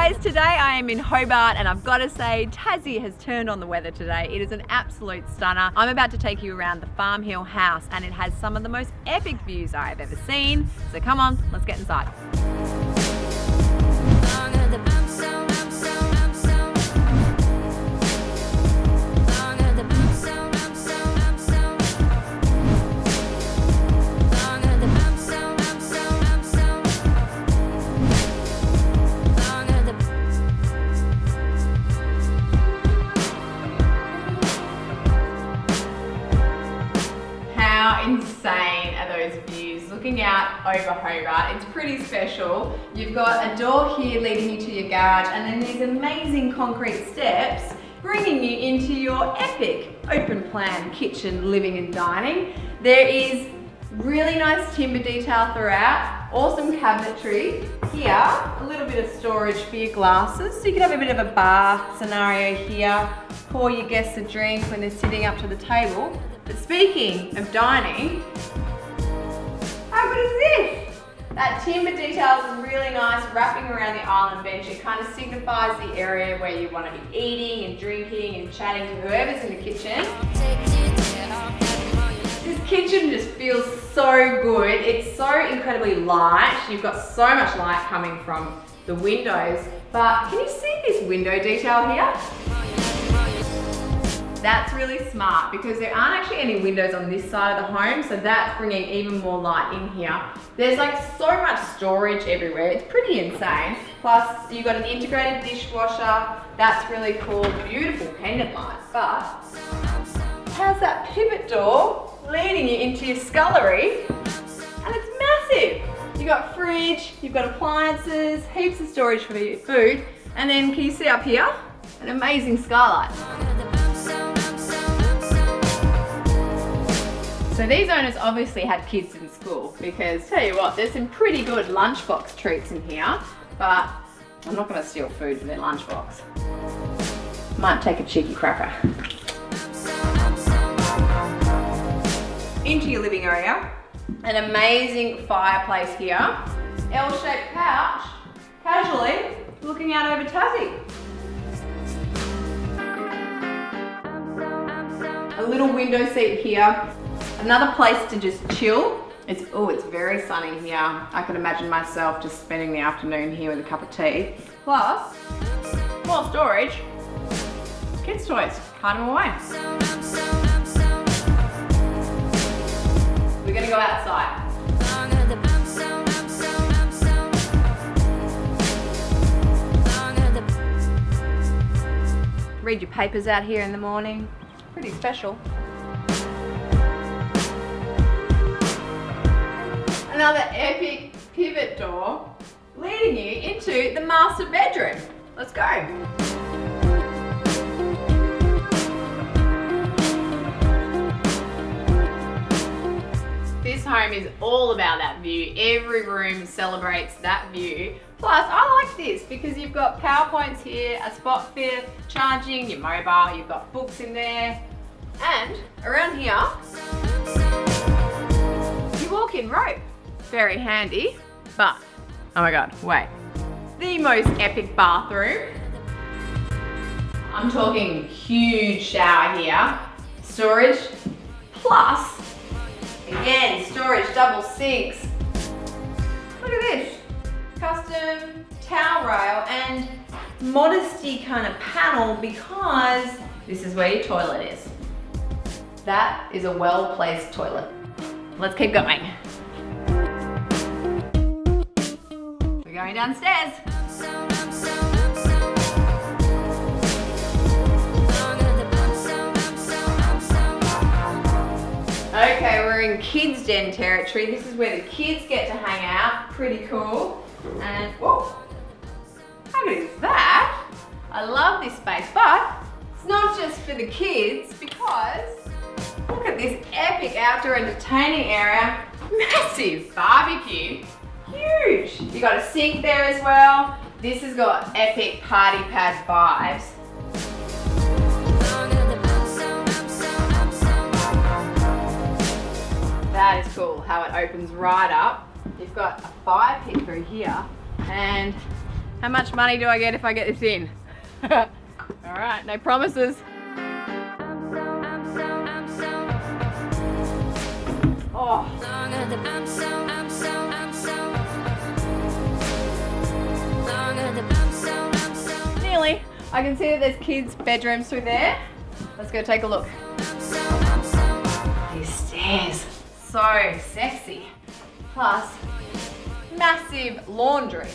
guys, today I am in Hobart and I've got to say Tassie has turned on the weather today. It is an absolute stunner. I'm about to take you around the Farm Hill house and it has some of the most epic views I've ever seen. So come on, let's get inside. How insane are those views looking out over Hobart? It's pretty special. You've got a door here leading you to your garage and then these amazing concrete steps bringing you into your epic open plan kitchen, living and dining. There is really nice timber detail throughout, awesome cabinetry. Here, a little bit of storage for your glasses. So you can have a bit of a bar scenario here, pour your guests a drink when they're sitting up to the table. But speaking of dining, how good is this? That timber detail is really nice, wrapping around the island bench. It kind of signifies the area where you want to be eating and drinking and chatting to whoever's in the kitchen. This kitchen just feels so good. It's so incredibly light. You've got so much light coming from the windows. But can you see this window detail here? That's really smart because there aren't actually any windows on this side of the home, so that's bringing even more light in here. There's like so much storage everywhere. It's pretty insane. Plus, you've got an integrated dishwasher. That's really cool. Beautiful pendant lights. But how's that pivot door leading you into your scullery? And it's massive. You've got fridge, you've got appliances, heaps of storage for your food. And then can you see up here? An amazing skylight. So these owners obviously had kids in school because tell you what, there's some pretty good lunchbox treats in here, but I'm not going to steal food for their lunchbox. Might take a cheeky cracker. Into your living area, an amazing fireplace here, L-shaped couch, casually looking out over Tassie. A little window seat here. Another place to just chill. It's very sunny here. I can imagine myself just spending the afternoon here with a cup of tea. Plus, more storage. Kids' toys, hide them away. We're gonna go outside. Read your papers out here in the morning. Pretty special. Another epic pivot door leading you into the master bedroom. Let's go. This home is all about that view. Every room celebrates that view. Plus, I like this because you've got power points here, a spot for charging your mobile, you've got books in there, and around here, you walk-in robe. Very handy, but, oh my God, wait. The most epic bathroom. I'm talking huge shower here. Storage, plus, again, storage, double sinks. Look at this. Custom towel rail and modesty kind of panel because this is where your toilet is. That is a well-placed toilet. Let's keep going. Going downstairs. Okay, we're in kids' den territory. This is where the kids get to hang out. Pretty cool. And whoa, how good is that? I love this space, but it's not just for the kids because look at this epic outdoor entertaining area. Massive barbecue. Huge! You got a sink there as well. This has got epic party pad vibes. That is cool how it opens right up. You've got a fire pit through here and How much money do I get if I get this in? All right, no promises. Oh. Nearly. I can see that there's kids' bedrooms through there. Let's go take a look. These stairs, so sexy. Plus, massive laundry.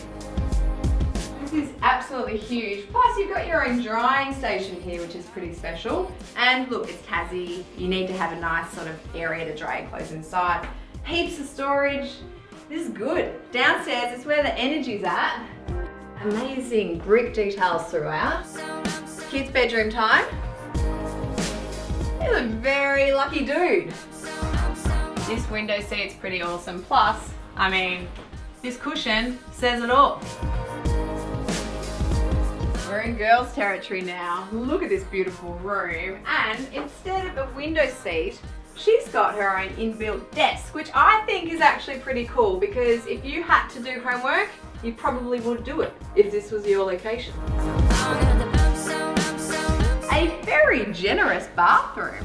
This is absolutely huge. Plus, you've got your own drying station here, which is pretty special. And look, it's Tassie. You need to have a nice sort of area to dry your clothes inside. Heaps of storage. This is good. Downstairs is where the energy's at. Amazing brick details throughout. Kids' bedroom time. He's a very lucky dude. This window seat's pretty awesome. Plus, I mean, this cushion says it all. We're in girls' territory now. Look at this beautiful room. And instead of a window seat, she's got her own inbuilt desk, which I think is actually pretty cool because if you had to do homework, you probably would do it if this was your location. A very generous bathroom.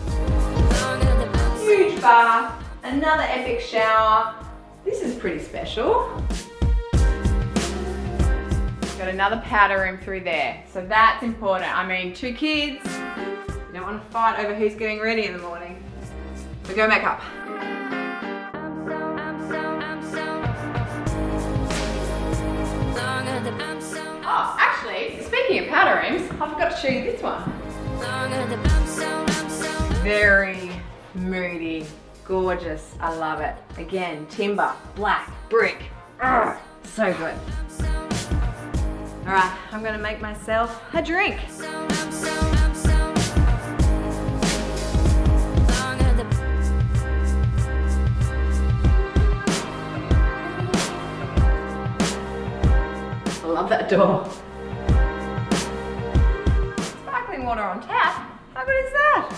Huge bath, another epic shower. This is pretty special. Got another powder room through there, so that's important. I mean, 2 kids, you don't want to fight over who's getting ready in the morning. We go make up. Oh, actually, speaking of powder rooms, I forgot to show you this one. Very moody, gorgeous, I love it. Again, timber, black, brick, so good. All right, I'm gonna make myself a drink. I love that door. Sparkling water on tap? How good is that?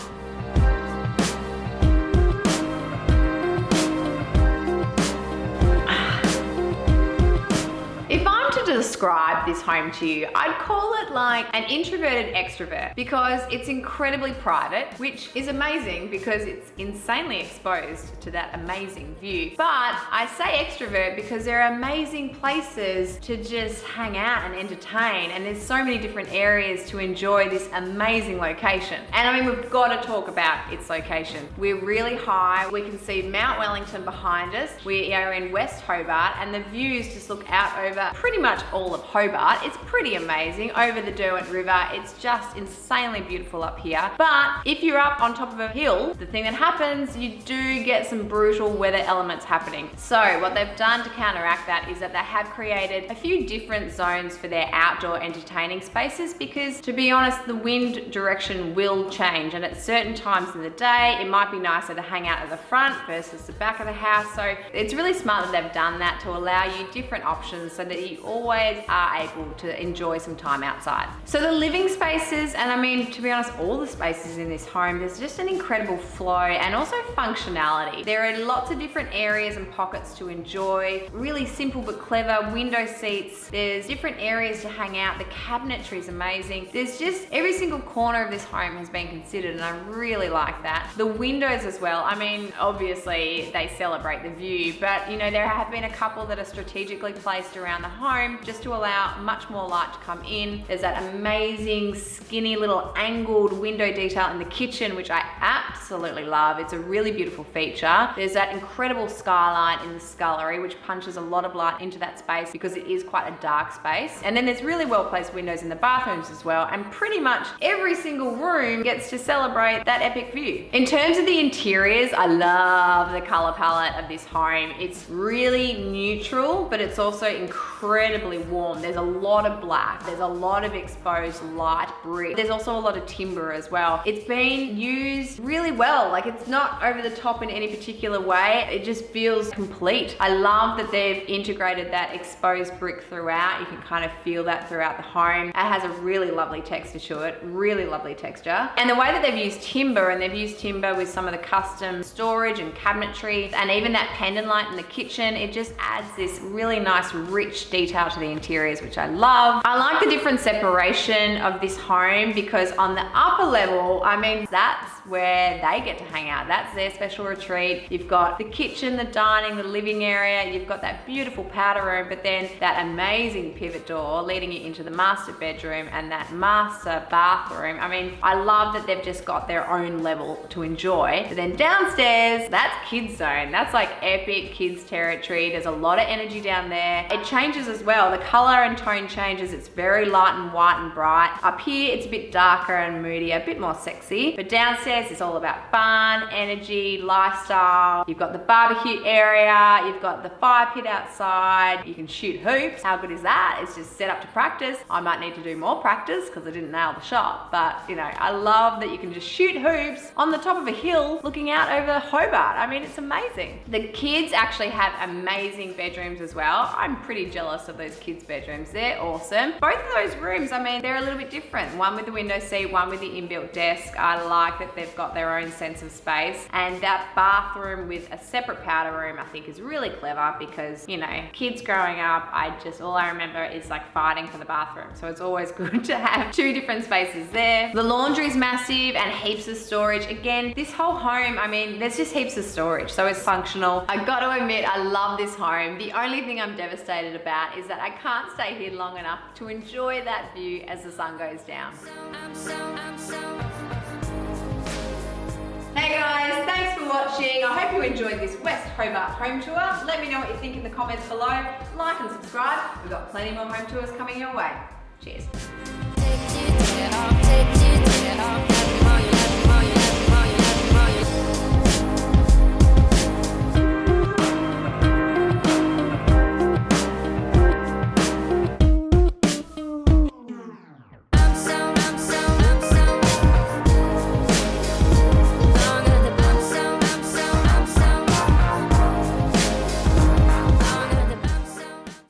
If I'm to describe this home to you, I'd call it like an introverted extrovert because it's incredibly private, which is amazing because it's insanely exposed to that amazing view. But I say extrovert because there are amazing places to just hang out and entertain, and there's so many different areas to enjoy this amazing location. And I mean, we've got to talk about its location. We're really high. We can see Mount Wellington behind us. We are in West Hobart, and the views just look out over pretty much all of Hobart. It's pretty amazing over the Derwent River. It's just insanely beautiful up here. But if you're up on top of a hill, the thing that happens, you do get some brutal weather elements happening. So what they've done to counteract that is that they have created a few different zones for their outdoor entertaining spaces because, to be honest, the wind direction will change, and at certain times in the day it might be nicer to hang out at the front versus the back of the house. So it's really smart that they've done that to allow you different options so that you always are able to enjoy some time outside. So the living spaces, and I mean, to be honest, all the spaces in this home, there's just an incredible flow and also functionality. There are lots of different areas and pockets to enjoy. Really simple but clever window seats. There's different areas to hang out. The cabinetry is amazing. There's just every single corner of this home has been considered, and I really like that. The windows as well. I mean, obviously they celebrate the view, but you know, there have been a couple that are strategically placed around the home just to allow much more light to come in. There's that amazing skinny little angled window detail in the kitchen, which I absolutely love. It's a really beautiful feature. There's that incredible skylight in the scullery, which punches a lot of light into that space because it is quite a dark space. And then there's really well placed windows in the bathrooms as well, and pretty much every single room gets to celebrate that epic view. In terms of the interiors, I love the color palette of this home. It's really neutral, but it's also incredibly warm. There's a lot of black, there's a lot of exposed light brick. There's also a lot of timber as well. It's been used really well. Like, it's not over the top in any particular way. It just feels complete. I love that they've integrated that exposed brick throughout. You can kind of feel that throughout the home. It has a really lovely texture to it, really lovely texture. And the way that they've used timber, and they've used timber with some of the custom storage and cabinetry, and even that pendant light in the kitchen, it just adds this really nice rich detail to the interiors, which I love. I like the different separation of this home because on the upper level, I mean, that's where they get to hang out. That's their special retreat. You've got the kitchen, the dining, the living area. You've got that beautiful powder room, but then that amazing pivot door leading you into the master bedroom and that master bathroom. I mean, I love that they've just got their own level to enjoy. But then downstairs, that's kids zone. That's like epic kids territory. There's a lot of energy down there. It changes as well. The color and tone changes. It's very light and white and bright. Up here, it's a bit darker and moody, a bit more sexy. But downstairs, it's all about fun, energy, lifestyle. You've got the barbecue area. You've got the fire pit outside. You can shoot hoops. How good is that? It's just set up to practice. I might need to do more practice because I didn't nail the shot. But, you know, I love that you can just shoot hoops on the top of a hill looking out over Hobart. I mean, it's amazing. The kids actually have amazing bedrooms as well. I'm pretty jealous of those kids' bedrooms. They're awesome. Both of those rooms, I mean, they're a little bit different. One with the window seat, one with the inbuilt desk. I like that they've got their own sense of space. And that bathroom with a separate powder room, I think is really clever because, you know, kids growing up, all I remember is like fighting for the bathroom. So it's always good to have two different spaces there. The laundry is massive and heaps of storage. Again, this whole home, I mean, there's just heaps of storage. So it's functional. I got to admit, I love this home. The only thing I'm devastated about is that I can't stay here long enough to enjoy that view as the sun goes down. Hey guys, thanks for watching. I hope you enjoyed this West Hobart home tour. Let me know what you think in the comments below. Like and subscribe. We've got plenty more home tours coming your way. Cheers.